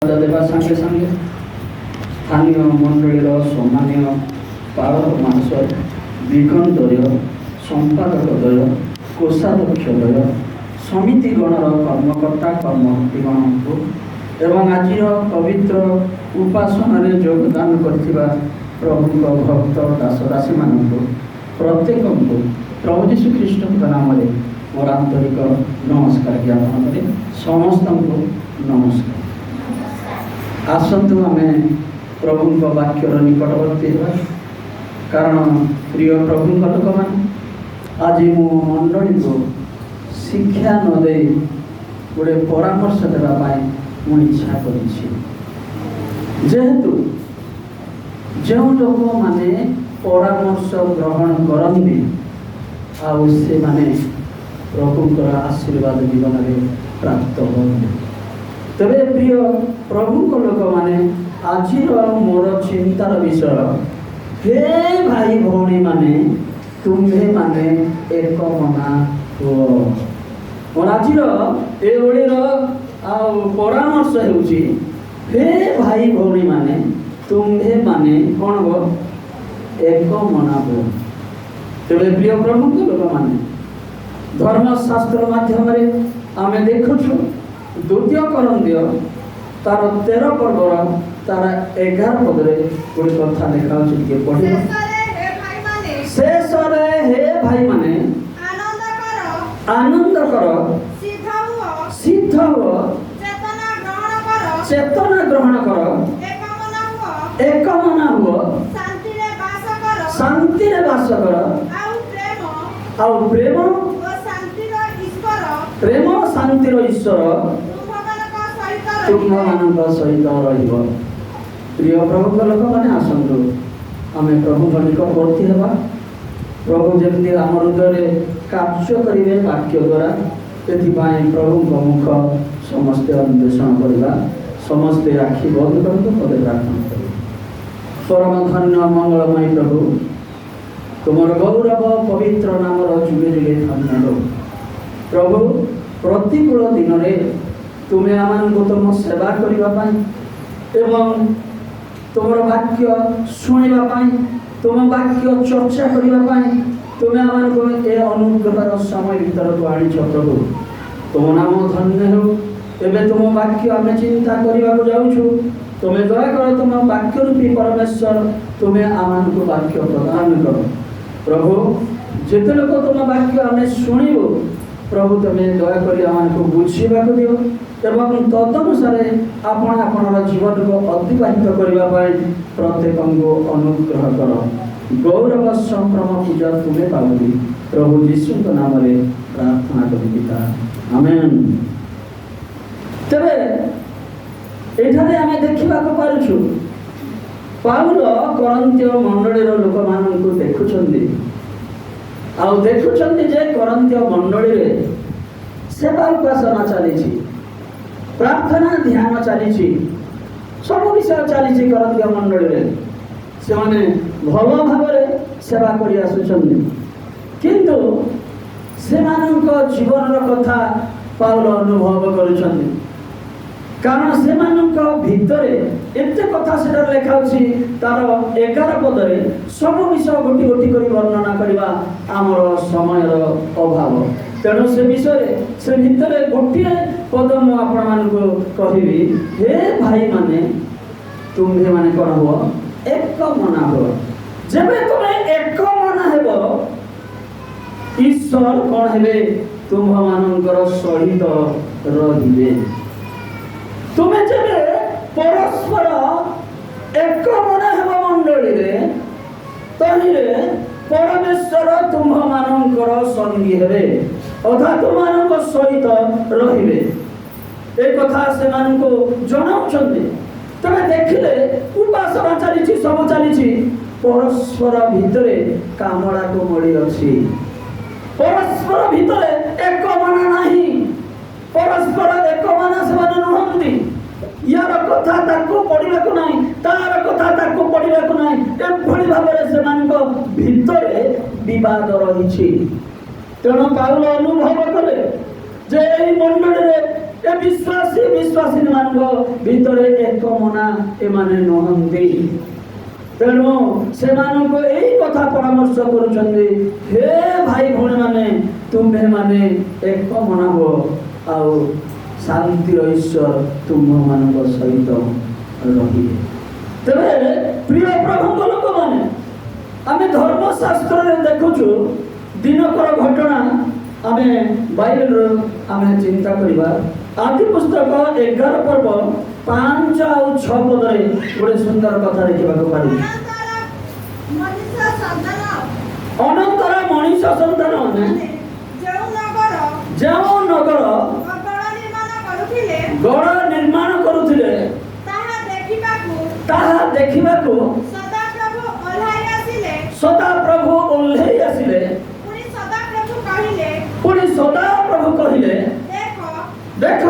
ଦେବା ସାଙ୍ଗେ ସାଙ୍ଗେ ସ୍ଥାନୀୟ ମଣ୍ଡଳୀର ସମ୍ମାନୀୟ ପାଳକ ମାସ ଦିଗନ୍ତରୀୟ ସମ୍ପାଦକଦ୍ୱୟ କୋଷାଧ୍ୟକ୍ଷଦ୍ୱୟ ସମିତିଗଣର କର୍ମକର୍ତ୍ତା କର୍ମକର୍ତ୍ତୀଗଣଙ୍କୁ ଏବଂ ଆଜିର ପବିତ୍ର ଉପାସନାରେ ଯୋଗଦାନ କରିଥିବା ପ୍ରଭୁଙ୍କ ଭକ୍ତ ଦାସଦାସୀମାନଙ୍କୁ ପ୍ରତ୍ୟେକଙ୍କୁ ପ୍ରଭୁ ଯୀଶୁ ଖ୍ରୀଷ୍ଟଙ୍କ ନାମରେ ମୋର ଆନ୍ତରିକ ନମସ୍କାର ଜ୍ଞାପନ କରେ। ସମସ୍ତଙ୍କୁ ନମସ୍କାର। ଆସନ୍ତୁ ଆମେ ପ୍ରଭୁଙ୍କ ବାକ୍ୟର ନିକଟବର୍ତ୍ତୀ ହେବା, କାରଣ ପ୍ରିୟ ପ୍ରଭୁଙ୍କ ଲୋକମାନେ, ଆଜି ମୁଁ ମଣ୍ଡଳୀକୁ ଶିକ୍ଷା ନ ଦେଇ ଗୋଟେ ପରାମର୍ଶ ଦେବା ପାଇଁ ମୁଁ ଇଚ୍ଛା କରିଛି। ଯେହେତୁ ଯେଉଁ ଲୋକମାନେ ପରାମର୍ଶ ଗ୍ରହଣ କରନ୍ତି ଆଉ ସେମାନେ ପ୍ରଭୁଙ୍କର ଆଶୀର୍ବାଦ ଜୀବନରେ ପ୍ରାପ୍ତ ହୁଅନ୍ତି, ତେବେ ପ୍ରିୟ ପ୍ରଭୁଙ୍କ ଲୋକମାନେ, ଆଜିର ମୋର ଚିନ୍ତାର ବିଷୟ, ହେ ଭାଇ ଭଉଣୀମାନେ, ତୁମ୍ଭେମାନେ ଏକ ମନା ହୁଅ। ମୋର ଆଜିର ଏ ଓଳିର ଆଉ ପରାମର୍ଶ ହେଉଛି, ହେ ଭାଇ ଭଉଣୀମାନେ, ତୁମ୍ଭେମାନେ କ'ଣ ହୁଅ? ଏକ ମନା ହୁଅ। ତେବେ ପ୍ରିୟ ପ୍ରଭୁଙ୍କ ଲୋକମାନେ, ଧର୍ମଶାସ୍ତ୍ର ମାଧ୍ୟମରେ ଆମେ ଦେଖୁଛୁ ଦ୍ୱିତୀୟ କରନ୍ଥୀୟ ତାର 13 ପର୍ବର ତାର 11 ପଦରେ ଗୋଟେ କଥା ଲେଖା ଅଛି, ଟିକେ ପଢ଼ିବ। ଶେଷରେ ହେ ଭାଇମାନେ ଆନନ୍ଦ କର, ସିଦ୍ଧ ହୁଅ, ଚେତନା ଗ୍ରହଣ କର, ଏକ ମନା ହୁଅ, ଶାନ୍ତିରେ ବାସ କର, ଆଉ ପ୍ରେମ ଶାନ୍ତିର ଈଶ୍ୱର ତୁମମାନଙ୍କ ସହିତ ରହିବ। ପ୍ରିୟ ପ୍ରଭୁଙ୍କ ଲୋକମାନେ, ଆସନ୍ତୁ ଆମେ ପ୍ରଭୁଙ୍କ ନିକଟବର୍ତ୍ତୀ ହେବା। ପ୍ରଭୁ ଯେମିତି ଆମ ହୃଦୟରେ କାର୍ଯ୍ୟ କରିବେ ବାକ୍ୟ ଦ୍ୱାରା, ସେଥିପାଇଁ ପ୍ରଭୁଙ୍କ ମୁଖ ସମସ୍ତେ ଅନ୍ୱେଷଣ କରିବା। ସମସ୍ତେ ଆଖି ବନ୍ଦ କରନ୍ତୁ, ପଦେ ପ୍ରାର୍ଥନା କରିବେ। ପରମ ଧନ୍ୟ ମଙ୍ଗଳମୟ ପ୍ରଭୁ, ତୁମର ଗୌରବ ପବିତ୍ର ନାମର ଯୁଗେ ଯୁଗେ ଧନ୍ୟ ହେଉ। ପ୍ରଭୁ, ପ୍ରତିକୂଳ ଦିନରେ ତୁମେ ଆମମାନଙ୍କୁ ତୁମ ସେବା କରିବା ପାଇଁ ଏବଂ ତୁମର ବାକ୍ୟ ଶୁଣିବା ପାଇଁ, ତୁମ ବାକ୍ୟ ଚର୍ଚ୍ଚା କରିବା ପାଇଁ ତୁମେ ଆମମାନଙ୍କୁ ଏ ଅନୁଗ୍ରହର ସମୟ ଭିତରକୁ ଆଣିଛ। ପ୍ରଭୁ, ତୁମ ନାମ ଧନ୍ୟ ହେଉ। ଏବେ ତୁମ ବାକ୍ୟ ଆମେ ଚିନ୍ତା କରିବାକୁ ଯାଉଛୁ। ତୁମେ ଦୟାକର ତୁମ ବାକ୍ୟ ରୂପୀ ପରମେଶ୍ୱର, ତୁମେ ଆମମାନଙ୍କୁ ବାକ୍ୟ ପ୍ରଦାନ କର। ପ୍ରଭୁ, ଯେତେ ଲୋକ ତୁମ ବାକ୍ୟ ଆମେ ଶୁଣିବୁ, ପ୍ରଭୁ ତୁମେ ଦୟାକରି ଆମମାନଙ୍କୁ ବୁଝିବାକୁ ଦିଅ ଏବଂ ତଦନୁସାରେ ଆପଣ ଆପଣଙ୍କ ଜୀବନକୁ ଅତିବାହିତ କରିବା ପାଇଁ ପ୍ରତ୍ୟେକଙ୍କୁ ଅନୁଗ୍ରହ କର। ଗୌରବ ସଂକ୍ରମ ପୂଜା ତୁମେ ପାଉନି, ପ୍ରଭୁ ଯୀଶୁଙ୍କ ନାମରେ ପ୍ରାର୍ଥନା କରି ପିତା, ଆମେନ୍। ତେବେ ଏଠାରେ ଆମେ ଦେଖିବାକୁ ପାରୁଛୁ, ପାଉଲ କରନ୍ଥୀୟ ମଣ୍ଡଳୀର ଲୋକମାନଙ୍କୁ ଦେଖୁଛନ୍ତି ଆଉ ଦେଖୁଛନ୍ତି ଯେ କରନ୍ଥୀୟ ମଣ୍ଡଳୀରେ ସେବା ଉପାସନା ଚାଲିଛି, ପ୍ରାର୍ଥନା ଧ୍ୟାନ ଚାଲିଛି, ସବୁ ବିଷୟ ଚାଲିଛି। କରନ୍ଥୀୟ ମଣ୍ଡଳୀରେ ସେମାନେ ଭଲ ଭାବରେ ସେବା କରି ଆସୁଛନ୍ତି, କିନ୍ତୁ ସେମାନଙ୍କ ଜୀବନର କଥା ପାଉଲ ଅନୁଭବ କରୁଛନ୍ତି, କାରଣ ସେମାନଙ୍କ ଭିତରେ ଏତେ କଥା ସେଠାରେ ଲେଖା ଅଛି। ତାର 11 ପଦରେ ସବୁ ବିଷୟ ଗୋଟି ଗୋଟି କରି ବର୍ଣ୍ଣନା କରିବା ଆମର ସମୟର ଅଭାବ, ତେଣୁ ସେ ବିଷୟରେ ସେ ଭିତରେ ଗୋଟିଏ ପଦ ମୁଁ ଆପଣମାନଙ୍କୁ କହିବି। ହେ ଭାଇମାନେ, ତୁମ୍ଭେମାନେ କ'ଣ ହୁଅ? ଏକ ମନା ହୁଅ। ଯେବେ ତୁମେ ଏକ ମନା ହେବ, ଈଶ୍ୱର କ'ଣ ହେବେ? ତୁମ୍ଭମାନଙ୍କର ସହିତ ରହିବେ। ତୁମେ ଯେବେ ପରସ୍ପର ଏକ ମନା ହେବ ମଣ୍ଡଳୀରେ, ତହିଁରେ ପରମେଶ୍ୱର ତୁମ୍ଭମାନଙ୍କର ସଙ୍ଗୀ ହେବେ, ଅର୍ଥାତ୍ ତୁମମାନଙ୍କ ସହିତ ରହିବେ। ଏ କଥା ସେମାନଙ୍କୁ ଜଣାଉଛନ୍ତି। ତମେ ଦେଖିଲେ ଉପାସନା ଚାଲିଛି, ସବୁ ଚାଲିଛି, ପରସ୍ପର ଭିତରେ କାମଳାକୁ ମଳି ଅଛି। ପରସ୍ପର ଭିତରେ ଏକ ମନା ନାହିଁ, ପରସ୍ପର ଏକ ମନା ସେମାନେ ନୁହନ୍ତି। ୟାର କଥା ତାକୁ ପଡ଼ିବାକୁ ନାହିଁ, ତାର କଥା ତାକୁ ପଡ଼ିବାକୁ ନାହିଁ, ଏଭଳି ଭାବରେ ସେମାନଙ୍କ ଭିତରେ ବିବାଦ ରହିଛି। ତେଣୁ ପାଉଲ ଅନୁଭବ କଲେ ଯେ ଏହି ମଣ୍ଡଳୀରେ ଏ ବିଶ୍ୱାସୀ ମାନଙ୍କ ଭିତରେ ଏକ ମନା ଏମାନେ ନୁହନ୍ତି। ତେଣୁ ସେମାନଙ୍କୁ ଏଇ କଥା ପରାମର୍ଶ କରୁଛନ୍ତି, ହେ ଭାଇ ଭଉଣୀ ମାନେ, ତୁମେ ମାନେ ଏକ ମନା ହୁଅ, ଆଉ ଶାନ୍ତିର ଈଶ୍ୱର ତୁମମାନଙ୍କ ସହିତ ରହିବେ। ତେବେ ପ୍ରିୟ ପ୍ରଭୁଙ୍କ ଲୋକମାନେ, ଆମେ ଧର୍ମଶାସ୍ତ୍ରରେ ଦେଖୁଛୁ ଦିନକର ଘଟଣା। ଆମେ ବାଇବେଲରୁ ଆମେ ଚିନ୍ତା କରିବା। ଆଦି ପୁସ୍ତକ 11 ପର୍ବ 5 ଆଉ 6 ପଦରେ ଗୋଟେ ସୁନ୍ଦର କଥା ଦେଖିବାକୁ ପାରୁ। ଅନନ୍ତର ମଣିଷ ସନ୍ତାନ ଯେଉଁ ନଗର ଗଡ଼ ନିର୍ମାଣ କରୁଥିଲେ ତାହା ଦେଖିବାକୁ ସଦାପ୍ରଭୁ ଓହ୍ଲେଇ ଆସିଲେ। ପୁଣି ସଦାପ୍ରଭୁ କହିଲେ, ଦେଖ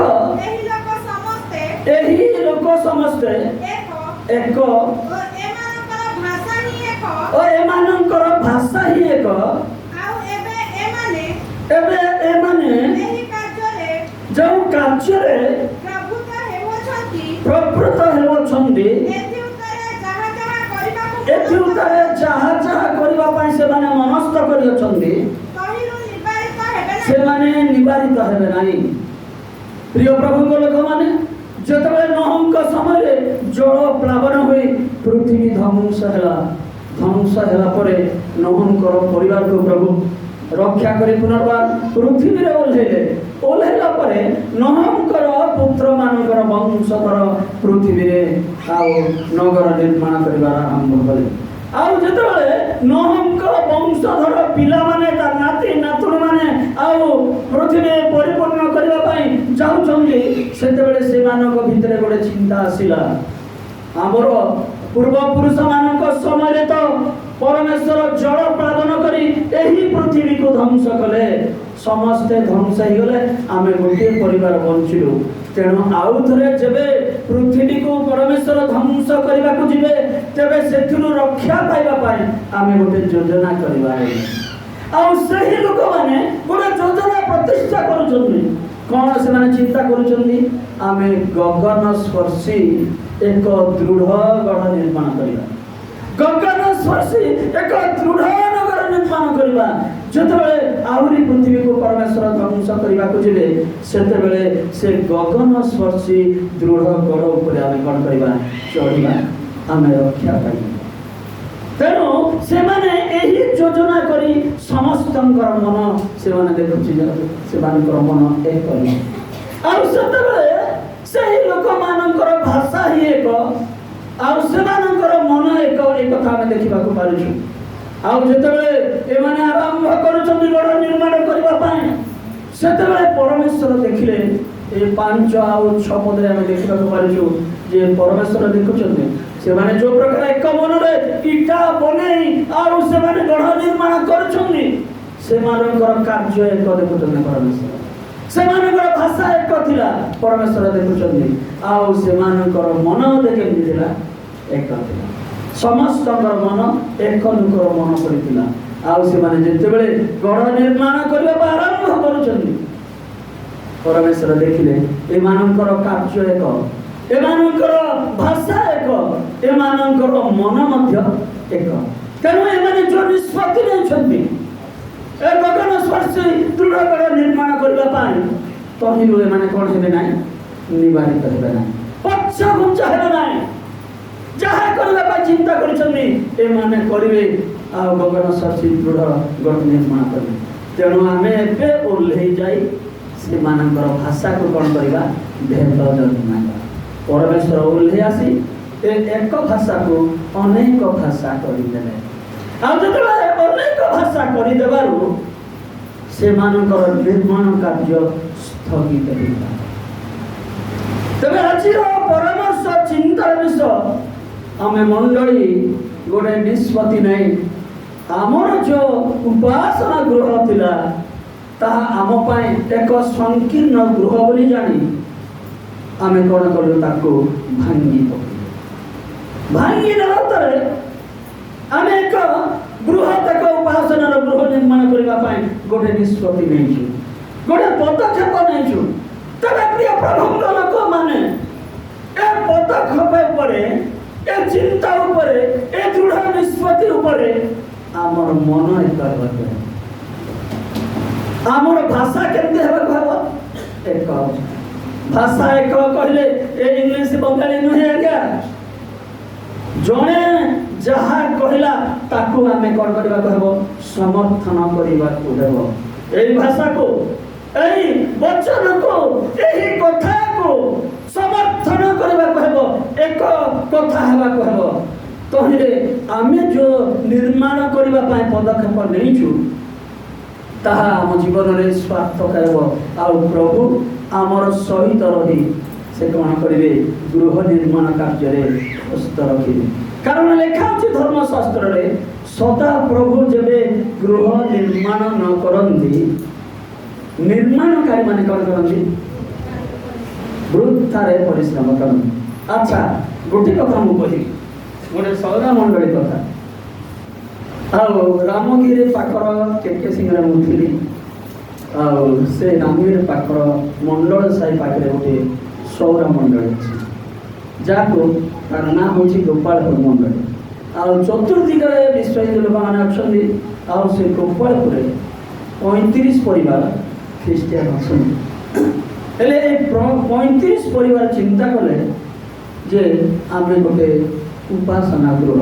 ଏହି ଲୋକ ସମସ୍ତେ ଏକ ଓ ଏମାନଙ୍କର ଭାଷା ହିଁ ଏକ। ଏବେ ଏମାନେ ଯେଉଁ କାର୍ଯ୍ୟରେ ପ୍ରବୃତ୍ତ ହେଉଛନ୍ତି, ଏଥିରେ ଯାହା ଯାହା କରିବା ପାଇଁ ସେମାନେ ମନସ୍ଥ କରିଅଛନ୍ତି, ସେମାନେ ନିବାରିତ ହେବେ ନାହିଁ। ପ୍ରିୟ ପ୍ରଭୁଙ୍କ ଲୋକମାନେ, ଯେତେବେଳେ ନୋହଙ୍କ ସମୟରେ ଜଳ ପ୍ଲାବନ ହୋଇ ପୃଥିବୀ ଧ୍ୱଂସ ହେଲା ପରେ ନୋହଙ୍କର ପରିବାରକୁ ପ୍ରଭୁ ରକ୍ଷା କରି ପୁନର୍ବାର ପୃଥିବୀରେ ଓହ୍ଲେଇଲା ପରେ ନୋହଙ୍କର ପୁତ୍ରମାନଙ୍କର ବଂଶଧର ପୃଥିବୀରେ ଆଉ ନଗର ନିର୍ମାଣ କରିବାର ଆରମ୍ଭ କଲେ। ଆଉ ଯେତେବେଳେ ନୋହଙ୍କ ବଂଶଧର ପିଲାମାନେ, ତା ନାତି ନାତୁଣୀମାନେ ଆଉ ପୃଥିବୀ ପରିପୂର୍ଣ୍ଣ କରିବା ପାଇଁ ଯାଉଛନ୍ତି, ସେତେବେଳେ ସେମାନଙ୍କ ଭିତରେ ଗୋଟେ ଚିନ୍ତା ଆସିଲା, ଆମର ପୂର୍ବପୁରୁଷମାନଙ୍କ ସମୟରେ ତ ପରମେଶ୍ୱର ଜଳ ପ୍ଲାବନ କରି ଏହି ପୃଥିବୀକୁ ଧ୍ୱଂସ କଲେ, ସମସ୍ତେ ଧ୍ୱଂସ ହେଇଗଲେ, ଆମେ ଗୋଟିଏ ପରିବାର ବଞ୍ଚିଲୁ। ତେଣୁ ଆଉ ଥରେ ଯେବେ ପୃଥିବୀକୁ ପରମେଶ୍ୱର ଧ୍ୱଂସ କରିବାକୁ ଯିବେ, ତେବେ ସେଥିରୁ ରକ୍ଷା ପାଇବା ପାଇଁ ଆମେ ଗୋଟେ ଯୋଜନା କରିବା। ଆଉ ସେହି ଲୋକମାନେ ଗୋଟେ ଯୋଜନା ପ୍ରତିଷ୍ଠା କରୁଛନ୍ତି। କ'ଣ ସେମାନେ ଚିନ୍ତା କରୁଛନ୍ତି? ଆମେ ଗଗନ ସ୍ପର୍ଶୀ ଏକ ଦୃଢ଼ ଗଢ଼ ନିର୍ମାଣ କରିବା। ଗଗନ ସ୍ପର୍ଶୀ ଏକ ଦୃଢ଼ ନଗର ନିର୍ମାଣ କରିବା। ଯେତେବେଳେ ଆହୁରି ପୃଥିବୀକୁ ପରମେଶ୍ୱର ଧ୍ୱଂସ କରିବାକୁ ଯିବେ, ସେତେବେଳେ ସେ ଗଗନ ସ୍ପର୍ଶୀ ଦୃଢ଼ ଗଡ଼ ଉପରେ ଆମେ କ'ଣ କରିବା? ଚଢ଼ିବା, ଆମେ ରକ୍ଷା ପାଇବା। ତେଣୁ ସେମାନେ ଏହି ଯୋଜନା କରି ସମସ୍ତଙ୍କର ମନ ସେମାନେ ଦେଖୁଛି, ସେମାନଙ୍କର ମନ ଏକ। ଆଉ ସେତେବେଳେ ସେହି ଲୋକମାନଙ୍କର ଭାଷା ହିଁ ଏକ, ଆଉ ସେମାନଙ୍କର ମନ ଏକ। ଏ କଥା ଆମେ ଦେଖିବାକୁ ପାରୁଛୁ। ଆଉ ଯେତେବେଳେ ଏମାନେ ଆରମ୍ଭ କରୁଛନ୍ତି ଗଡ଼ ନିର୍ମାଣ କରିବା ପାଇଁ, ସେତେବେଳେ ପରମେଶ୍ୱର ଦେଖିଲେ। ଏ 5 ଆଉ 6 ପଦରେ ଆମେ ଦେଖିବାକୁ ପାରୁଛୁ ଯେ ପରମେଶ୍ୱର ଦେଖୁଛନ୍ତି ସେମାନେ ଯୋଉ ପ୍ରକାର ଏକ ମନରେ ଇଟା ବନେଇ ଆଉ ସେମାନେ ଗଢ଼ ନିର୍ମାଣ କରୁଛନ୍ତି, ସେମାନଙ୍କର କାର୍ଯ୍ୟ ଏକ ଦେଖୁଛନ୍ତି ପରମେଶ୍ୱର। ସେମାନଙ୍କର ଭାଷା ଏକ ଥିଲା, ପରମେଶ୍ୱର ଦେଖୁଛନ୍ତି। ଆଉ ସେମାନଙ୍କର ମନ କେମିତି ଥିଲା? ଏକ ଥିଲା। ସମସ୍ତଙ୍କର ମନ ଏକ ଲୋକର ମନ କରିଥିଲା। ଆଉ ସେମାନେ ଯେତେବେଳେ ଗଢ଼ ନିର୍ମାଣ କରିବାକୁ ଆରମ୍ଭ କରୁଛନ୍ତି, ପରମେଶ୍ୱର ଦେଖିଲେ ଏମାନଙ୍କର କାର୍ଯ୍ୟ ଏକ, ଏମାନଙ୍କର ଭାଷା ଏକ, ଏମାନଙ୍କର ମନ ମଧ୍ୟ ଏକ। ତେଣୁ ଏମାନେ ଯୋଉ ନିଷ୍ପତ୍ତି ନେଇଛନ୍ତି ଏ ଗଗନ ସ୍ପର୍ଶୀ ଦୃଢ଼ ଗଡ଼ ନିର୍ମାଣ କରିବା ପାଇଁ, ତହିଁରୁ ଏମାନେ କ'ଣ ହେବେ ନାହିଁ? ନିବାରିତ ହେବେ ନାହିଁ, ପଛଘୁଞ୍ଚା ହେବେ ନାହିଁ। ଯାହା କରିବା ପାଇଁ ଚିନ୍ତା କରିଛନ୍ତି ଏମାନେ କରିବେ, ଆଉ ଗଗନ ସ୍ପର୍ଶୀ ଦୃଢ଼ ଗଡ଼ ନିର୍ମାଣ କରିବେ। ତେଣୁ ଆମେ ଏବେ ଓହ୍ଲେଇ ଯାଇ ସେମାନଙ୍କର ଭାଷାକୁ କ'ଣ କରିବା? ଭେଦ ଜନ୍ମା। ପରମେଶ୍ୱର ଓହ୍ଲେଇ ଆସି ଏ ଏକ ଭାଷାକୁ ଅନେକ ଭାଷା କରିଦେଲେ। ଆଉ ଯେତେବେଳେ ଅନେକ ଭାଷା କରିଦେବାରୁ ସେମାନଙ୍କର ନିର୍ମାଣ କାର୍ଯ୍ୟ ସ୍ଥଗିତ ହେଲା। ତେବେ ଆଜିର ପରାମର୍ଶ ଚିନ୍ତାର ବିଷୟ, ଆମେ ମଣ୍ଡଳୀ ଗୋଟେ ନିଷ୍ପତ୍ତି ନେଇ ଆମର ଯେଉଁ ଉପାସନା ଗୃହ ଥିଲା ତାହା ଆମ ପାଇଁ ଏକ ସଂକୀର୍ଣ୍ଣ ଗୃହ ବୋଲି ଜାଣି ଆମେ କ'ଣ କଲୁ? ତାକୁ ଭାଙ୍ଗି ପକାଇଲୁ। ଭାଙ୍ଗି ଦେବା ପରେ ଆମେ ଏକ ଉପାସନାର ଗୃହ ନିର୍ମାଣ କରିବା ପାଇଁ ଗୋଟେ ନିଷ୍ପତ୍ତି ନେଇଛୁ, ଗୋଟେ ପଦକ୍ଷେପ ନେଇଛୁ। তবে প্রিয় প্রভুঙ্গ লোক মানে এ পদক্ষেপ উপরে, এ চিন্তা উপরে, এ দৃঢ় নিষ্পত্তি উপরে আমার মন এক আমার ভাষা কেমতি হবে ভাব এক ভাষা এক কহিলে এ ইংলিশ বঙ্গালী নুহে আজ্ঞା জনে যাহা কহিলা তাকু আমি কোন করিবা কহব সমর্থন করিବାକୁ ହେବ। এই ভাষাକୁ এই বচনକୁ ଏହି କଥାକୁ ସମର୍ଥନ କରିବାକୁ ହେବ, ଏକ କଥା ହେବାକୁ ହେବ। ତହିଁରେ ଆମେ ଯେଉଁ ନିର୍ମାଣ କରିବା ପାଇଁ ପଦକ୍ଷେପ ନେଇଛୁ ତାହା ଆମ ଜୀବନରେ ସ୍ୱାର୍ଥକ ହେବ। ଆଉ ପ୍ରଭୁ ଆମର ସହିତ ରହି ସେ କ'ଣ କରିବେ? ଗୃହ ନିର୍ମାଣ କାର୍ଯ୍ୟରେ ସୁସ୍ଥ ରଖିବେ। କାରଣ ଲେଖା ଅଛି ଧର୍ମଶାସ୍ତ୍ରରେ ସଦା ପ୍ରଭୁ ଯେବେ ଗୃହ ନିର୍ମାଣ ନ କରନ୍ତି ନିର୍ମାଣକାରୀ ମାନେ କ'ଣ କରନ୍ତି? ବୃଥାରେ ପରିଶ୍ରମ କରନ୍ତି। ଆଚ୍ଛା, ଗୋଟେ କଥା ମୁଁ କହିବି, ଗୋଟେ ସୌରା ମଣ୍ଡଳୀ କଥା। ଆଉ ରାମଗିରି ପାଖର କେକେସିଂରେ ମୁଁ ଥିଲି। ଆଉ ସେ ରାମଗିରି ପାଖର ମଣ୍ଡଳ ସାହି ପାଖରେ ଗୋଟେ ସୌର ମଣ୍ଡଳୀ ଅଛି, ଯାହାକୁ ତାର ନାଁ ହେଉଛି ଗୋପାଳପୁର ମଣ୍ଡଳୀ। ଆଉ ଚତୁର୍ଦିଗରେ ବିଶ୍ୱାସୀ ଲୋକମାନେ ଅଛନ୍ତି। ଆଉ ସେ ଗୋପାଳପୁରରେ 35 ପରିବାର ଖ୍ରୀଷ୍ଟିଆନ ଅଛନ୍ତି। ହେଲେ ଏ 35 ପରିବାର ଚିନ୍ତା କଲେ ଯେ ଆମେ ଗୋଟେ ଉପାସନା ଗୃହ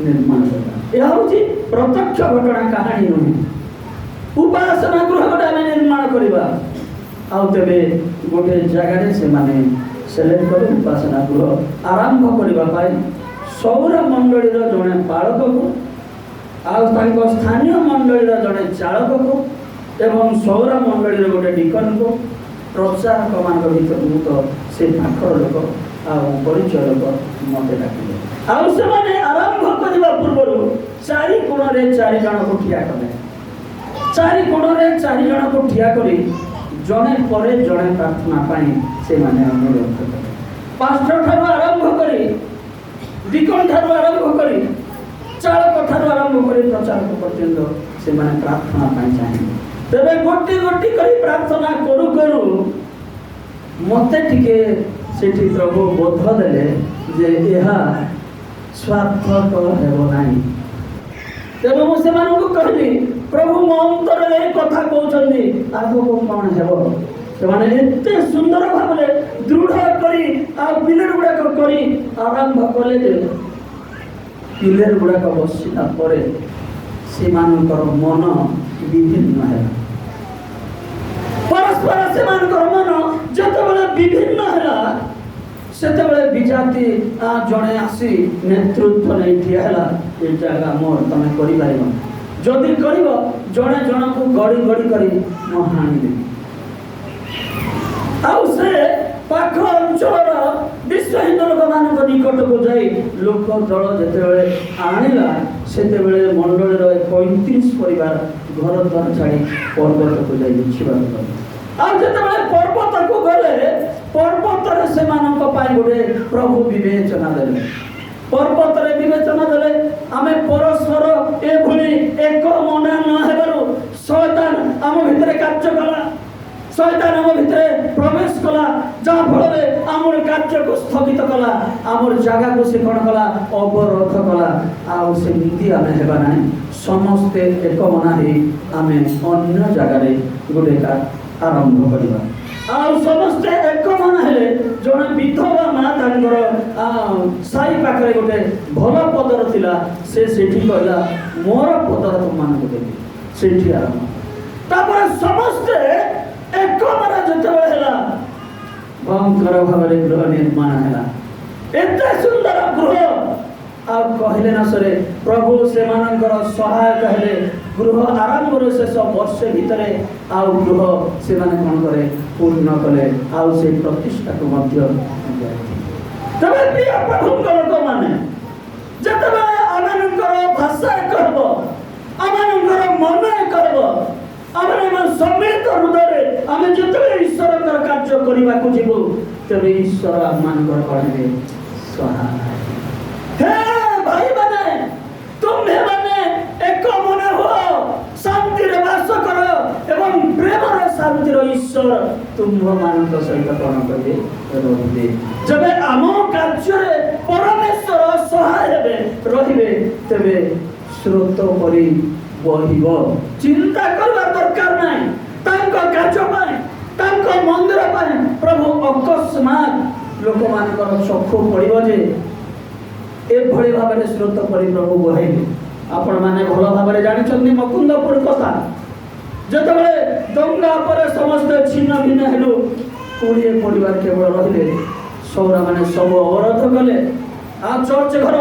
ନିର୍ମାଣ କରିବା। ଏହା ହେଉଛି ପ୍ରତ୍ୟକ୍ଷ ଘଟଣା, କାହାଣୀ ନୁହେଁ। ଉପାସନା ଗୃହ ଗୋଟେ ଆମେ ନିର୍ମାଣ କରିବା। ଆଉ ତେବେ ଗୋଟେ ଜାଗାରେ ସେମାନେ ସିଲେକ୍ଟ କରି ଉପାସନା ଗୃହ ଆରମ୍ଭ କରିବା ପାଇଁ ସୌର ମଣ୍ଡଳୀର ଜଣେ ପାଳକକୁ, ଆଉ ତାଙ୍କ ସ୍ଥାନୀୟ ମଣ୍ଡଳୀର ଜଣେ ଚାଳକକୁ ଏବଂ ସୌର ମଣ୍ଡଳୀର ଗୋଟେ ଡିକନକୁ, ପ୍ରଚାରକମାନଙ୍କ ଭିତରୁ ମୁଁ ତ ସେ ପାଖର ଲୋକ ଆଉ ପରିଚୟ ଲୋକ ମୋତେ ଡାକିଲେ। ଆଉ ସେମାନେ ଆରମ୍ଭ କରିବା ପୂର୍ବରୁ 4 କୋଣରେ 4 ଜଣକୁ ଠିଆ କଲେ। 4 କୋଣରେ 4 ଜଣକୁ ଠିଆ କରି ଜଣେ ପରେ ଜଣେ ପ୍ରାର୍ଥନା ପାଇଁ ସେମାନେ ଅନୁରୋଧ କଲେ। ପାଷ୍ଟର ଠାରୁ ଆରମ୍ଭ କରି, ଡିକନ ଠାରୁ ଆରମ୍ଭ କରି, ଚାଳକ ଠାରୁ ଆରମ୍ଭ କରି ପ୍ରଚାରକ ପର୍ଯ୍ୟନ୍ତ ସେମାନେ ପ୍ରାର୍ଥନା ପାଇଁ ଚାହିଁଲେ। ତେବେ ଗୋଟି ଗୋଟି କରି ପ୍ରାର୍ଥନା କରୁ କରୁ ମୋତେ ଟିକେ ସେଠି ପ୍ରଭୁ ବୋଧ ଦେଲେ ଯେ ଏହା ସ୍ୱାର୍ଥକ ହେବ ନାହିଁ। ତେବେ ମୁଁ ସେମାନଙ୍କୁ କହିଲି, ପ୍ରଭୁ ମୋ ଅନ୍ତରରେ ଏ କଥା କହୁଛନ୍ତି, ଆଗକୁ କ'ଣ ହେବ? ସେମାନେ ଏତେ ସୁନ୍ଦର ଭାବରେ ଦୃଢ଼ କରି ଆଉ ପିଲର ଗୁଡ଼ାକ କରି ଆରମ୍ଭ କଲେ ଯେ ପିଲର ଗୁଡ଼ାକ ବସିଲା ପରେ ସେମାନଙ୍କର ମନ ବିଭିନ୍ନ ହେଲା। ପରସ୍ପର ସେମାନଙ୍କର ମନ ଯେତେବେଳେ ବିଭିନ୍ନ ହେଲା ସେତେବେଳେ ବିଜାତି ଜଣେ ଆସି ନେତୃତ୍ୱ ନେଇ ଠିଆ ହେଲା, ଏ ଜାଗା ମୋର, ତମେ କରିପାରିବ। ଯଦି କରିବ ଜଣେ ଜଣକୁ ଗଡ଼ି ଗଡ଼ି କରି ମୁଁ ହାଣିଦେବି। ଆଉ ସେ ପାଖ ଅଞ୍ଚଳର ବିଶ୍ୱହୀନ ଲୋକମାନଙ୍କ ନିକଟକୁ ଯାଇ ଲୋକ ଦଳ ଯେତେବେଳେ ଆଣିଲା ସେତେବେଳେ ମଣ୍ଡଳୀର 35 ପରିବାର ଘର ଦ୍ୱାର ଛାଡ଼ି ପର୍ବତକୁ ଯାଇ ଲୁଚିବାକୁ ଗଲେ। ଆଉ ଯେତେବେଳେ ପର୍ବତକୁ ଗଲେ ପର୍ବତରେ ସେମାନଙ୍କ ପାଇଁ ଗୋଟେ ପ୍ରଭୁ ବିବେଚନା ଦେଲେ। ପର୍ବତରେ ବିବେଚନା ଦେଲେ ଆମେ ପରସ୍ପର ଏଭଳି ଏକ ମନା ନ ହେବାରୁ ଶୟତାନ ଆମ ଭିତରେ କାର୍ଯ୍ୟ କଲା। ଶୟତାନ ଆମ ଭିତରେ ପ୍ରବେଶ କଲା, ଯାହା ଫଳରେ ଆମର କାର୍ଯ୍ୟକୁ ସ୍ଥଗିତ କଲା, ଆମର ଜାଗାକୁ ସେ କ'ଣ କଲା? ଅବରୋଧ କଲା। ଆଉ ସେମିତି ଆମେ ହେବା ନାହିଁ। ସମସ୍ତେ ଏକ ମନା ହେଇ ଆମେ ଅନ୍ୟ ଜାଗାରେ ଗୋଟେ ଆରମ୍ଭ କରିବା। ଆଉ ସମସ୍ତେ ଏକ ମନା ହେଲେ ଜଣେ ବିଧବା ମା ତାଙ୍କର ସାହି ପାଖରେ ଗୋଟେ ଭଲ ପଦର ଥିଲା, ସେ ସେଠି କହିଲା ମୋର ପଦର ତୁମମାନଙ୍କୁ ଦେବି। ସେଠି ଆରମ୍ଭ। ତାପରେ ସମସ୍ତେ ଏକ ମନା ଯେତେବେଳେ ହେଲା ଭୟଙ୍କର ଭାବରେ ଗୃହ ନିର୍ମାଣ ହେଲା। ଏତେ ସୁନ୍ଦର ଗୃହ ଆଉ କହିଲେ ନା ସରେ। ପ୍ରଭୁ ସେମାନଙ୍କର ସହାୟକ ହେଲେ। ଗୃହ ଆରମ୍ଭରୁ ଶେଷ ବର୍ଷେ ଭିତରେ ଆଉ ଗୃହ ସେମାନେ କ'ଣ କଲେ? ପୂର୍ଣ୍ଣ କଲେ। ଆଉ ସେ ପ୍ରତିଷ୍ଠାକୁ ମଧ୍ୟ ତେବେ ପ୍ରିୟ ପ୍ରଭୁଙ୍କ ଲୋକମାନେ, ଯେତେବେଳେ ଆମମାନଙ୍କର ଭାଷା ଏକ ହେବ, ଆମମାନଙ୍କର ମନ ଏକ ହେବ, ଆମମାନଙ୍କ ସମ୍ମିଳିତ ହୃଦୟରେ ଆମେ ଯେତେବେଳେ ଈଶ୍ୱରଙ୍କର କାର୍ଯ୍ୟ କରିବାକୁ ଯିବୁ ତେବେ ଈଶ୍ୱର ଆମମାନଙ୍କର କହିବେ ସହାୟ। ହେ ଭାଇମାନେ, ତୁମ୍ଭେମାନେ ଏକ ମନ ହୁଅ, ଶାନ୍ତିରେ ବାସ କର ଏବଂ ପ୍ରେମର शांतिर ईश्वर तुम्भମାନଙ୍କ सहित कौन करिवे रहिबे जबे आम कार्य परमेश्वर सहाय हेबे रहिबे तेबे स्रोत परि बहिब चिंता करबा दरकार नाही तांको कार्य पाए तांको मंदिर पाए प्रभु अकस्मात लोक मानकर चक्षु पड़िब जे एभଳି भाବରେ स्रोत परि प्रभु बहाइबे आपण माने भल भाବରେ जानिछन्ती मुकुंदपुर कथा जेतबेले दंगा पर समस्त छिन्न भिन्न हेलु 20 परिवार केवल रहिले सौरा माने सब अवरोध कले आ चर्च घर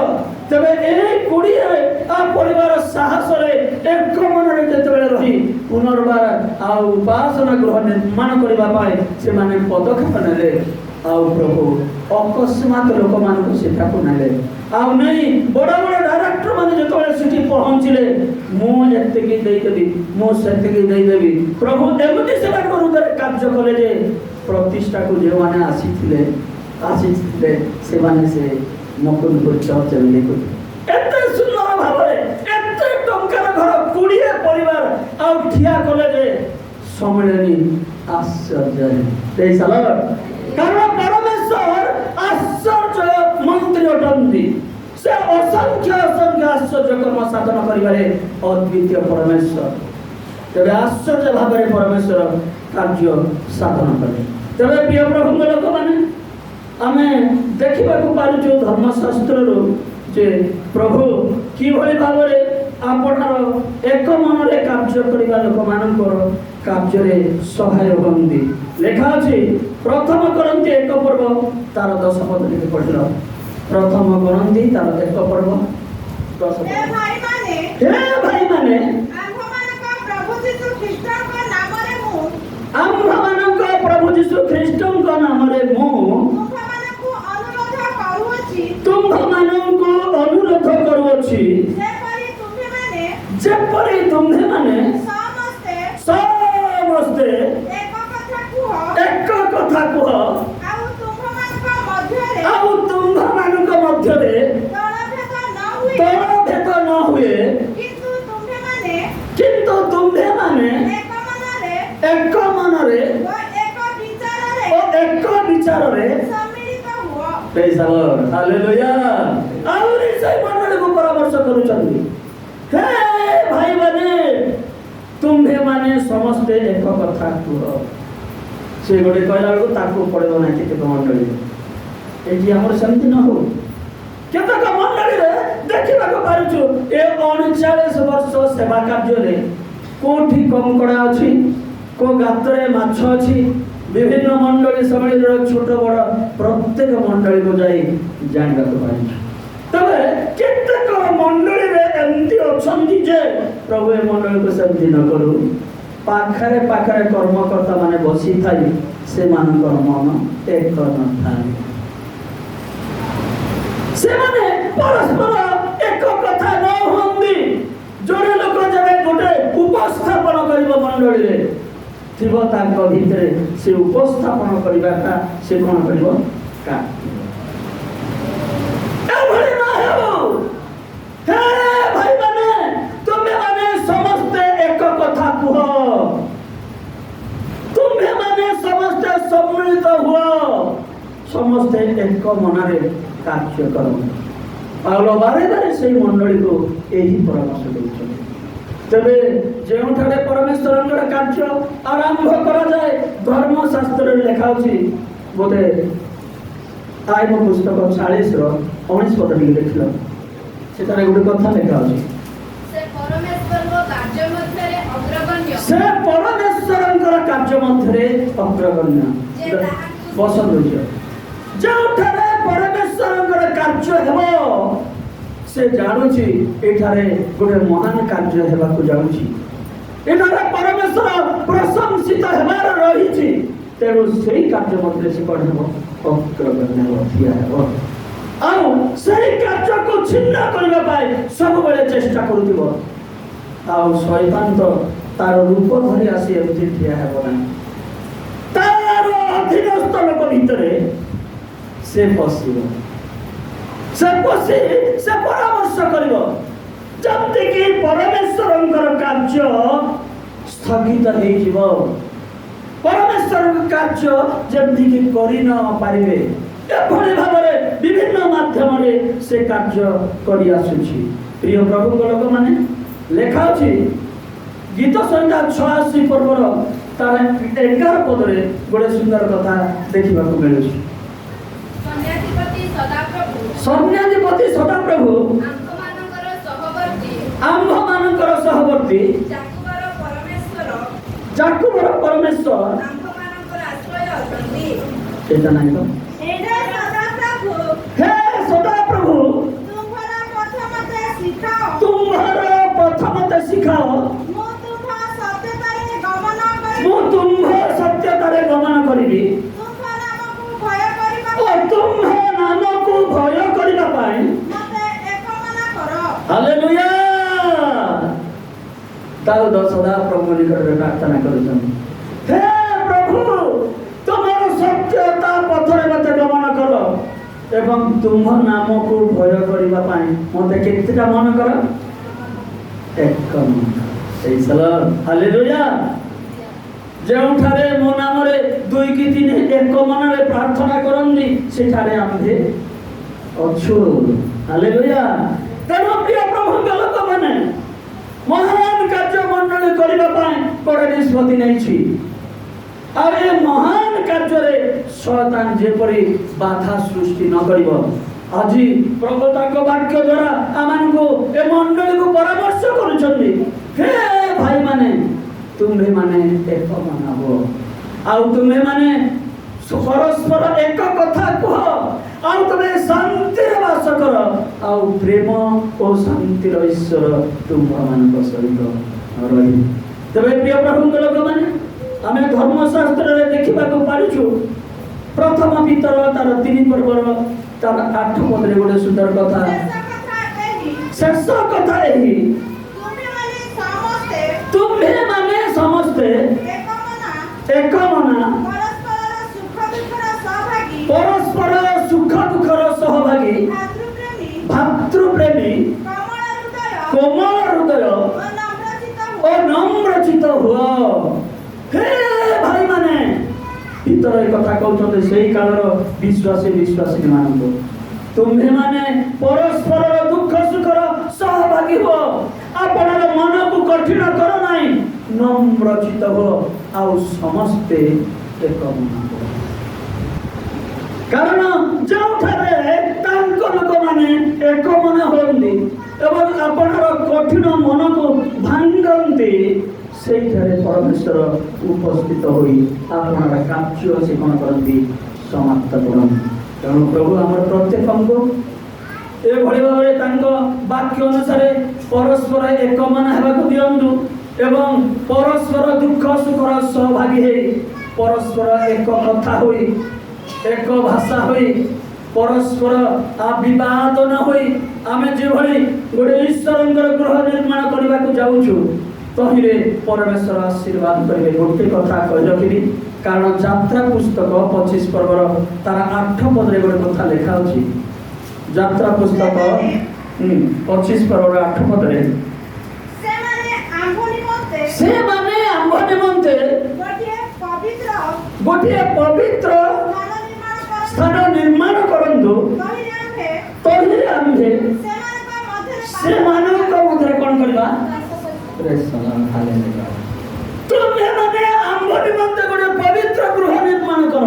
तबे ए 20 आ परिवार साहस रे एक मन रे जेतबेले रही पुनर्बार आ उपासना गृह निर्माण करबा पाए से माने पदक्षेप नेले आ प्रभु अकस्मात लोक मान को सेठा को नेले आ नहीं बड़ा बड़ा डायरेक्टर माने जेतबेले सिटी पहुंचले मो एते की देई देबी मो सेते की देई देबी प्रभु एमति सेवा करूदर कार्य कले जे प्रतिष्ठा को जे माने आसीथिले से माने से मुकुंदपुर चर्च में को एते सुंदर भाबरे एते टंकार घर 20 परिवार आ ठिया कले जे सम्मेलनी आश्चर्य तेई साल कारण परमेश्वर आश्चर्य मंत्री अटंती से असंख्य आश्चर्य कर्म साधन करिबारे अद्वितीय परमेश्वर तबे आश्चर्य भाबरे परमेश्वर कार्य साधन करे तबे प्रिय प्रभु लोक माने आमे देखिबा को पारुछु धर्मशास्त्र रो जे प्रभु की भली भाबरे आपनर एक मन रे कार्य करिबा लोक मानकर कार्य रे सहाय होंदी लेखा अछि प्रथम करंती एक पर्व तार 10 पद लिखि पढिलो प्रथम करंती तार एक पर्व 10 पद हे भाई माने आम्भमानक प्रभु यीशु ख्रीष्टक नाम रे मु आम्भमानक प्रभु यीशु ख्रीष्टक नाम रे मु तुम्भमानकु अनुरोध करूछि जेपरि तुम्हे माने समस्ते एक कथा कुह आउ तुम्भमानक मध्यरे तलभेद न हुए किंतु तुम्हे माने एक मनरे एक विचार रे प्रेज द लॉर्ड हालेलुया आउरी से मंडली को परामर्श करूछन्ती हे भाई माने तुम्हे माने समस्त एक कथा कुह से गोटे कहला को ताको पड़ो ना केते मंडली एजी हमर शांति न हो केतक मंडली रे देखिबा को पारुछु ए 39 वर्ष सेवा कार्य रे कोठी कंकड़ा अछि को गातरे माछ अछि विभिन्न मंडली सम्मिलित छोट बड़ प्रत्येक मंडली को जाई जानबा को पाई तबे केतक मंडली रे एंती अछंती जे प्रभु ए मंडली को शांति न करू पाखरे पाखरे कर्मकर्ता माने बसी थाई से मानकर मन एक न थाई से माने परस्पर एक कथा न होंदी जोरे लोक जबे गोटे उपस्थापन करिवो मंडली रे थिबो तांको भितरे से उपस्थापन करिबाटा से कोन करिवो का एभଳି न हेबो हे भाई माने तुमे माने समस्त एक कथा कुह तुमे माने समस्त सम्मिलित हुआ समस्त एक मनरे कार्य करो पावलो बारे बारे से मंडली को एही परामर्श देउछ तबे जेउठारे परमेश्वरंकर कार्य आरंभ करा जाए धर्मशास्त्र रे लिखा अछि बोले आइम पुस्तक 40 रो 19 पद लिखि देखलो सेटारे गुटे कथा लिखा अछि से परमेश्वरंकर कार्य मध्यरे अग्रगण्य पसंद होइछ जेउठारे परमेश्वरंकर कार्य हेबो से जानुची एठारे गोटे महान कार्य हेबा को जानुची एठारे परमेश्वर प्रशंसित हेबार रहिछि तेणु सेही कार्य मध्य से कोन हेबो अग्रगण्य थिया हेबो आ सेही कार्य को छिन्न करबा पाए सब बेले चेष्टा करूथिबो आ शैतान तो तार रूप धरि आसी एमति थिया हेबो ना तार अधीनस्थ लोक भितरे से पसिबो से परामर्श करिवो जबति कि परमेश्वरंकर कार्य स्थगित हेजिवो परमेश्वर कार्य जमीक करे एभली भाव विभिन्न माध्यम से कार्य कर आसुची। प्रिय प्रभु लोक मैंने लेखा गीत संहिता 86 पर्वर तार 11 पदरे गोटे सुंदर कथा देखा मिलूँ। सन्याधिपति सदाप्रभु आंभ मानकर सहवर्ती जाकुबर परमेश्वर एटा नहीं तो हे सदाप्रभु तुम्हारा प्रथमते सिखाओ मु तुम्ह सत्यतारे गमन करी तुम्ह नाम को भय करबा पाई हालेलुया। दाऊद सदा प्रभु निकट प्रार्थना करुछन, हे प्रभु तुमर सत्यता पथरे मते गमन कर एवं तुम नाम को भय करबा पाई मते केतेटा मन कर एक मन। हालेलुया। जोठारे मो नाम रे 2 कि 3 एक मन रे प्रार्थना करंदी सेठारे आमे अछु। हालेलुया। तेणु प्रिय प्रभु लोक माने महान कार्य मंडली करबा पाई बड़ निष्पत्ति नहीं आरे महान कार्य रे शैतान जेपरी बाधा सृष्टि न करिवो। आज प्रभु ताको वाक्य द्वारा आमान को ए मंडली को परामर्श करूछन्ती, हे भाई माने तुम्हें माने एक मन हो आउ तुम्हें माने परस्पर एक कथा कह आउ तुम्हें शांति वास कर आउ प्रेम और शांति ईश्वर तुम मान सहित रही। तबे प्रिय प्रभु लोक माने आमे धर्मशास्त्र रे देखिबा को पारुछु प्रथम पितर तार 3 पर्वर तार 8 पद रे गोटे सुंदर कथा शेष कथा एही तुम्हें माने समस्ते एक मना परस्पर सुख दुखर सहभागी भातृप्रेमी कोमल हृदय और नम्रचित हुआ। हे भाई माने भीतर कथा कहते से कालर विश्वासी मान तुम्हें माने परस्पर दुख सुखर सहभागी हो आपन मन को कठिन कर नहीं नम्रचित हो आउ समस्ते एक मन कारण जोठारे तांको लोक माने एक मन होंदी एवं आपनर कठिन मन को भांगंती सेठारे परमेश्वर उपस्थित होई आपनर कार्य से कोन करंती समाप्त करंती। तेणु प्रभु आमर प्रत्येक को एभली भाव वाक्य अनुसार परस्पर एक मन हेबाकु दियंतु एवं परस्पर दुख सुखर सहभागी हे परस्पर एक कथा होई एक भाषा होई परस्पर विवाद न होई आमे जे भली गोटे ईश्वरंकर गृह निर्माण करबा को जाउछु तहिरे परमेश्वर आशीर्वाद करिवे। गोटे कथा कहि रखिबी कारण यात्रा पुस्तक 25 पर्वर तार 8 पद रे गोटे कथा लिखा अछि। यात्रा पुस्तक 25 पर्वर 8 पद रे से माने आंभ निमंते गोटे पवित्र स्थान निर्माण करंतु तहिरे आंभे से मानव को मध्य कोन करबा तुम्हें माने आंभ निमंते गोटे पवित्र गृह निर्माण कर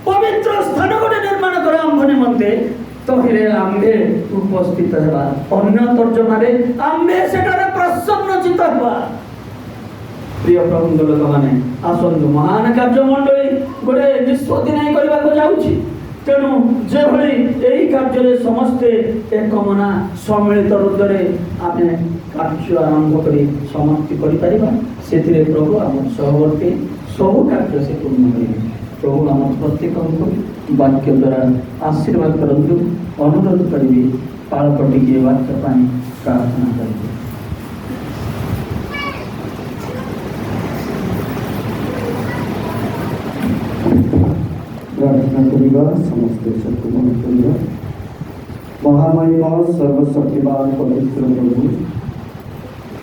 पवित्र स्थान गोटे निर्माण कर आंभ निमंते तहिरे आंभे उपस्थित हेबा। अन्य तर्जमा रे आंभे सेटारे प्रसन्न चित्त हेबा। प्रिय प्रभु लोक माने आसंतु महान कार्य मंडली गोटे निष्पत्ति नहीं करबा को जाउची तेणु जे भली एही कार्य रे समस्ते एक मना सम्मिलित हृदय आमे कार्य आरंभ करी समाप्ति करि परिबा सेथिरे प्रभु हम सहवर्ती सब कार्य से पूर्ण करिवे। प्रभु हम प्रत्येक को वाक्य द्वारा आशीर्वाद करंतु अनुरोध करिवे पाळपटी के वाक्य पानी प्रार्थना करिवे। प्रार्थना करिबा समस्त सबको मन करिबा। महामहिम सर्वशक्तिमान पवित्र प्रभु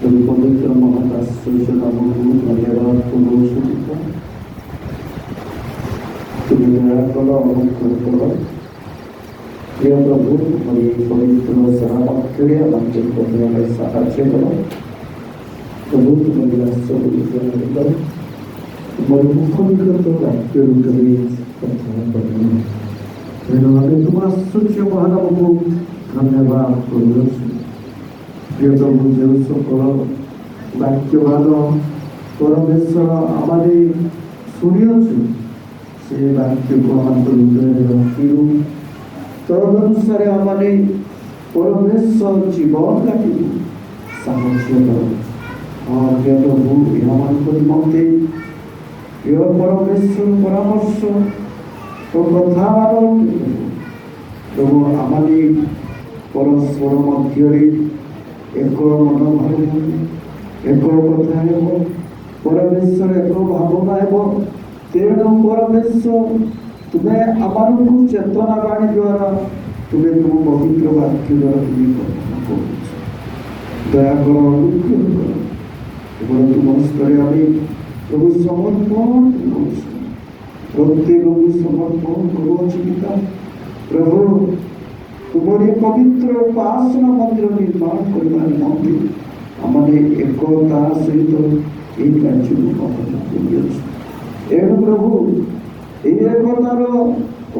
तुम पवित्र महादास नाम को धन्यवाद पूर्वक ଦୟାକର ଅନୁଗ୍ରହ କର। ପ୍ରିୟ ପ୍ରଭୁ ମୋର ଏହି ପବିତ୍ର ସେବା ବାକ୍ୟରେ ଆମକୁ କରିବା ପାଇଁ ସାହାଯ୍ୟ କର। ପ୍ରଭୁ ତୁମର ଦାସକୁ ବିଷୟରେ କର। ତୁମର ମୁଖ ନିକଟ ବାକ୍ୟ ରୂପରେ କଥା କରିବ। ତେଣୁ ଆମେ ତୁମ ଆଶ୍ଚର୍ଯ୍ୟ ମହାନାମକୁ ଧନ୍ୟବାଦ କରୁଅଛୁ। ପ୍ରିୟ ପ୍ରଭୁ ଯେଉଁ ସକଳ ବାକ୍ୟବାଦ ପରମେଶ୍ୱର ଆମେ ଶୁଣିଅଛୁ ସେ ବାକ୍ୟକୁ ଆମ ହୃଦୟରେ ରଖିବୁ। ତଦନୁସାରେ ଆମେ ପରମେଶ୍ୱର ଜୀବନ କାଟିବୁ ସାହାଯ୍ୟ କର। ହଁ ପ୍ରିୟ ପ୍ରଭୁ ଏହାମାନଙ୍କ ନିମନ୍ତେ ପ୍ରିୟ ପରମେଶ୍ୱର ପରାମର୍ଶ ଓ କଥା ପ୍ରଭୁ ଆମେ ପରସ୍ପର ମଧ୍ୟରେ ଏକ ମନୋଭାବ ଏକ କଥା ହେବ। ପରମେଶ୍ୱର ଏକ ଭାବନା ହେବ। ତେଣୁ ପରମେଶ୍ୱର ତୁମେ ଆମମାନଙ୍କୁ ଚେତନା ବାଣୀ ଦ୍ୱାରା ତୁମେ ତୁମ ପବିତ୍ର ବାକ୍ୟ ଦ୍ୱାରା ତୁମେ କଳ୍ପନା କରୁଛ। ଦୟାକର ଅନୁଗ୍ରହ କର। କେବଳ ତୁମ ସ୍ତରରେ ଆମେ ପ୍ରଭୁ ସମର୍ପଣ କରୁଛୁ। ପ୍ରତ୍ୟେକକୁ ସମର୍ପଣ କରୁଅଛୁ ପିତା। ପ୍ରଭୁ ତୁମରି ପବିତ୍ର ଉପାସନା ମନ୍ଦିର ନିର୍ମାଣ କରିବା ନିମନ୍ତେ ଆମେ ଏକତା ସହିତ ଏହି କାର୍ଯ୍ୟକୁ ପାଳନ କରିଅଛୁ। ଏଣୁ ପ୍ରଭୁ ଏହି ଏକତାର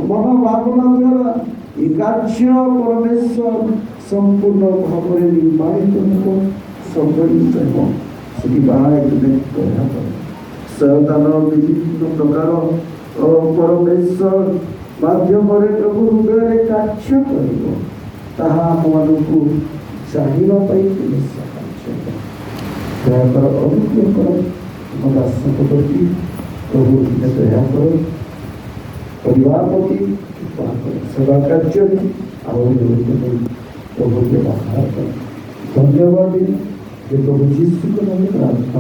ମନୋଭାବନା ଦ୍ୱାରା ଏହି କାର୍ଯ୍ୟ ପରମେଶ୍ୱର ସମ୍ପୂର୍ଣ୍ଣ ଭାବରେ ନିର୍ମାଣିତ ହେବ, ସଂଗଠିତ ହେବ। ସେଥିପାଇଁ ତୁମେ ଦୟା କର। ସନ୍ତାନ ବିଭିନ୍ନ ପ୍ରକାର ପରମେଶ୍ୱର ମାଧ୍ୟମରେ ପ୍ରଭୁ ହୃଦୟରେ କାର୍ଯ୍ୟ କରିବ। ତାହା ଆମମାନଙ୍କୁ ଜାଣିବା ପାଇଁ ତୁମେ ସାହାଯ୍ୟ କର। ଦୟାକର ଅନୁଗ୍ରହ କର। ତୁମ ଦାସଙ୍କ ପ୍ରତି ପ୍ରଭୁ ତୁମେ ଦୟା କର। ପରିବାର ପ୍ରତି କୃପା କର। ସେବା କାର୍ଯ୍ୟରେ ଆଉ ପ୍ରଭୁকে ବାହାର କର। ଧନ୍ୟବାଦ ଯେ ପ୍ରଭୁ ଯୀଶୁଙ୍କ ନାମରେ ପ୍ରାର୍ଥନା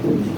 କରୁଛି।